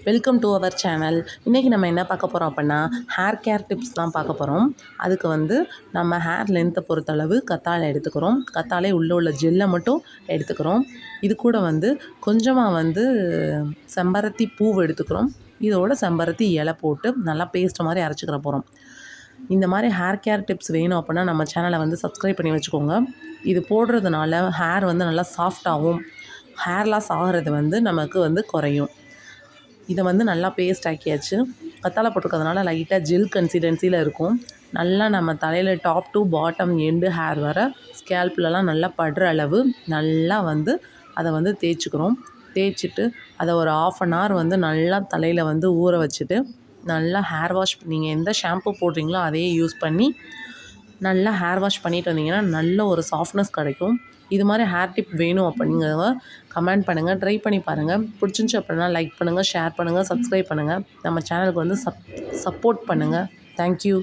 Welcome to our channel. இன்றைக்கி நம்ம என்ன பார்க்க போகிறோம் அப்படின்னா ஹேர் கேர் டிப்ஸ் தான் பார்க்க போகிறோம். அதுக்கு வந்து நம்ம ஹேர் லென்த்தை பொறுத்தளவு கத்தாழை எடுத்துக்கிறோம். கத்தாழை உள்ள ஜெல்லை மட்டும் எடுத்துக்கிறோம். இது கூட வந்து கொஞ்சமாக வந்து செம்பருத்தி பூவு எடுத்துக்கிறோம். இதோட செம்பருத்தி இலை போட்டு நல்லா பேஸ்ட் மாதிரி அரைச்சிக்கிற போகிறோம். இந்த மாதிரி ஹேர் கேர் டிப்ஸ் வேணும் அப்படின்னா நம்ம சேனலை வந்து சப்ஸ்கிரைப் பண்ணி வச்சுக்கோங்க. இது போடுறதுனால ஹேர் வந்து நல்லா சாஃப்டாகவும் ஹேர் லாஸ் ஆகிறது வந்து நமக்கு வந்து குறையும். இதை வந்து நல்லா பேஸ்ட் ஆக்கியாச்சு. கத்தாழை போட்டிருக்கிறதுனால லைட்டாக ஜெல் கன்சிஸ்டன்சியில் இருக்கும். நல்லா நம்ம தலையில் top to bottom end hair வர ஸ்கேல்ப்லலாம் நல்லா படுற அளவு நல்லா வந்து அதை வந்து தேய்ச்சிக்கிறோம். தேய்ச்சிட்டு அதை ஒரு 1/2 hour வந்து நல்லா தலையில் வந்து ஊற வச்சுட்டு நல்லா ஹேர் வாஷ், நீங்கள் எந்த ஷாம்பு போடுறீங்களோ அதையே யூஸ் பண்ணி நல்லா ஹேர் வாஷ் பண்ணிட்டு வந்தீங்கன்னா நல்ல ஒரு சாஃப்ட்னஸ் கிடைக்கும். இது மாதிரி ஹேர் டிப் வேணும் அப்படிங்கிறவங்க கமெண்ட் பண்ணுங்கள், ட்ரை பண்ணி பாருங்கள். பிடிச்சிருந்துச்சி அப்படின்னா லைக் பண்ணுங்கள், ஷேர் பண்ணுங்கள், சப்ஸ்கிரைப் பண்ணுங்கள். நம்ம சேனலுக்கு வந்து சப்போர்ட் பண்ணுங்கள். தேங்க்யூ.